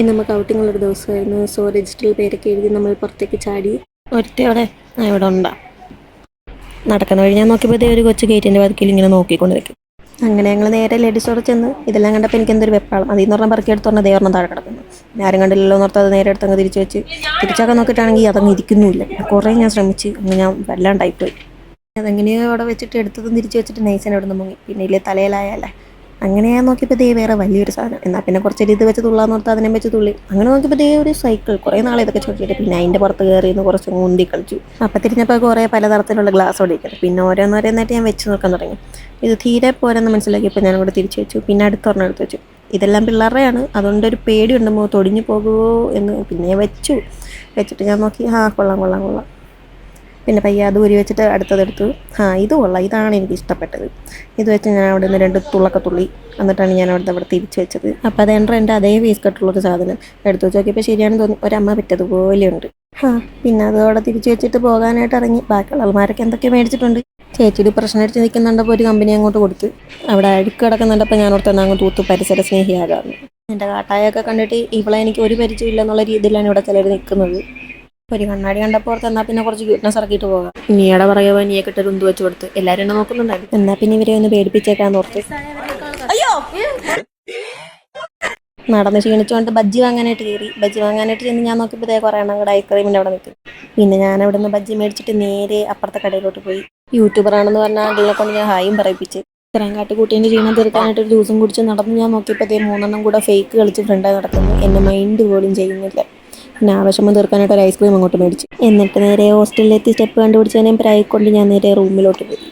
ഇന്ന് നമുക്ക് ഔട്ടിങ്ങുള്ളൊരു ദിവസമായിരുന്നു. സോ രജിസ്റ്ററിൽ പേരൊക്കെ എഴുതി നമ്മൾ പുറത്തേക്ക് ചാടി. ഒരുത്തയോടെ ഇവിടെ ഉണ്ടാ നടക്കുന്ന വഴി ഞാൻ നോക്കിയപ്പോൾ ഒരു കൊച്ചു ഗേറ്റിൻ്റെ വാതിക്കൽ ഇങ്ങനെ നോക്കിക്കൊണ്ടിരിക്കും. അങ്ങനെ ഞങ്ങൾ നേരെ ലേഡീസ് സ്റ്റോറിൽ ചെന്ന് ഇതെല്ലാം കണ്ടപ്പോൾ എനിക്ക് എന്തൊരു വെപ്പാളം. അതിൽ നിന്ന് പറഞ്ഞാൽ പറക്കി എടുത്തോണ്ട് അതേ ഒരെണ്ണം താഴെ കിടക്കുന്നു. ആരും കണ്ടില്ലല്ലോ എന്നോർത്ത് അത് നേരെ എടുത്തങ്ങ് തിരിച്ച് വെച്ച് തിരിച്ചൊക്കെ നോക്കിയിട്ടാണെങ്കിൽ അതങ്ങ് ഇരിക്കുന്നുമില്ല. കുറേ ഞാൻ ശ്രമിച്ച് അങ്ങ് ഞാൻ വല്ലാണ്ടായിപ്പോയി. അതെങ്ങനെയോ അവിടെ വെച്ചിട്ട് എടുത്തതും തിരിച്ച് വെച്ചിട്ട് നൈസിനെ അവിടെ നിന്ന് മുങ്ങി. പിന്നെ ഇല്ലേ തലയിലായല്ലേ. അങ്ങനെ ഞാൻ നോക്കിയപ്പോൾ വേറെ വലിയൊരു സാധനം. എന്നാൽ പിന്നെ കുറച്ചൊരു ഇത് വെച്ച് തുള്ളാന്ന് ഓർത്ത് അതിനെ വെച്ച് തുള്ളി. അങ്ങനെ നോക്കിയപ്പോൾ ഒരു സൈക്കിൾ. കുറേ നാളെ ഇതൊക്കെ ചോദിച്ചിട്ട് പിന്നെ അതിൻ്റെ പുറത്ത് കയറി നിന്ന് കുറച്ച് മുന്തി കളിച്ചു. അപ്പം തിരിഞ്ഞപ്പോൾ കുറേ പലതരത്തിലുള്ള ഗ്ലാസ് ഓടിക്കുന്നത്. പിന്നെ ഓരോന്നോരോന്നായിട്ട് ഞാൻ വെച്ച് നോക്കാൻ തുടങ്ങി. ഇത് തീരെ പോരെന്ന് മനസ്സിലാക്കിയപ്പോൾ ഞാൻ ഇവിടെ തിരിച്ച് വെച്ചു. പിന്നെ അടുത്തൊരെണ്ണം എടുത്ത് വെച്ചു. ഇതെല്ലാം പിള്ളേരുടെയാണ്. അതുകൊണ്ടൊരു പേടിയുണ്ട് തൊടിഞ്ഞു പോകുമോ എന്ന്. പിന്നെ വെച്ചിട്ട് ഞാൻ നോക്കി. കൊള്ളാം. പിന്നെ പയ്യെ അത് ഊരി വെച്ചിട്ട് അടുത്തതെടുത്തു. ഇത് കൊള്ളാം, ഇതാണ് എനിക്ക് ഇഷ്ടപ്പെട്ടത്. ഇത് വെച്ച് ഞാൻ അവിടെ നിന്ന് 2 തുള്ളൊക്കെ തുള്ളി. എന്നിട്ടാണ് ഞാൻ അവിടെ തിരിച്ച് വെച്ചത്. അപ്പോൾ അത് എൻ്റെ അതേ ഫേസ് കട്ടുള്ളൊരു സാധനം എടുത്തു വെച്ച് നോക്കിയപ്പോൾ ശരിയാണെന്ന് തോന്നി. ഒരമ്മ പറ്റതുപോലെയുണ്ട്. പിന്നെ അതോടെ തിരിച്ച് വെച്ചിട്ട് പോകാനായിട്ട് ഇറങ്ങി. ബാക്കിയുള്ള ആൾമാരൊക്കെ എന്തൊക്കെ മേടിച്ചിട്ടുണ്ട്. ചേച്ചിയുടെ പ്രശ്നം അടിച്ച് നിൽക്കുന്നുണ്ടപ്പോൾ ഒരു കമ്പനി അങ്ങോട്ട് കൊടുത്ത്. അവിടെ അഴുക്ക് കിടക്കുന്നുണ്ടപ്പോൾ ഞാൻ ഓർത്ത് അങ്ങ് തൂത്ത് പരിസര സ്നേഹിയാകാമെന്ന്. എൻ്റെ കാട്ടായൊക്കെ കണ്ടിട്ട് ഇവളെ എനിക്ക് ഒരു പരിചയമില്ല എന്നുള്ള രീതിയിലാണ് ഇവിടെ ചിലർ നിൽക്കുന്നത്. ഒരു കണ്ണാടി കണ്ടപ്പോൾ ഓർത്ത് എന്നാൽ പിന്നെ കുറച്ച് ക്യൂട്ട്നെസ് ഇറക്കിയിട്ട് പോകാം. നീയുടെ പറയുമ്പോൾ നീയെ കിട്ടൊരു ഉന്ത് വെച്ച് കൊടുത്ത് എല്ലാവരും എന്നെ നോക്കുന്നുണ്ടായിരുന്നു. എന്നാൽ പിന്നെ ഇവരെ ഒന്ന് പേടിപ്പിച്ചേക്കാന്ന് ഓർത്ത് നടന്ന് ക്ഷീണിച്ചുകൊണ്ട് ബജ്ജി വാങ്ങാനായിട്ട് കയറി. ബജ്ജി വാങ്ങാനായിട്ട് ചെന്ന് ഞാൻ നോക്കിയപ്പോൾ കുറേ എണ്ണം കൂടെ ഐസ്ക്രീമിൻ്റെ അവിടെ നിൽക്കും. പിന്നെ ഞാൻ അവിടെ നിന്ന് ബജ്ജി മേടിച്ചിട്ട് നേരെ അപ്പുറത്തെ കടയിലോട്ട് പോയി. യൂട്യൂബറാണെന്ന് പറഞ്ഞാൽ അതിനെ കൊണ്ട് ഞാൻ ഹായും പറയിപ്പിച്ച്. ഇത്രയും കാട്ടുകൂട്ടീൻ്റെ ക്ഷീണം തീർക്കാനായിട്ട് ഒരു ജ്യൂസും കുടിച്ച് നടന്ന് ഞാൻ നോക്കിയപ്പോൾ 3 കൂടെ ഫേക്ക് കളിച്ച് ഫ്രണ്ടായി നടക്കുന്നു. എന്നെ മൈൻഡ് പോലും ചെയ്യുന്നില്ല. പിന്നെ ആവശ്യം തീർക്കാനായിട്ട് ഒരു ഐസ്ക്രീം അങ്ങോട്ട് മേടിച്ചു. എന്നിട്ട് നേരെ ഹോസ്റ്റലിലെത്തി സ്റ്റെപ്പ് കണ്ടുപിടിച്ചതിനെയും പ്രായിക്കൊണ്ട് ഞാൻ നേരെ റൂമിലോട്ട് പോയി.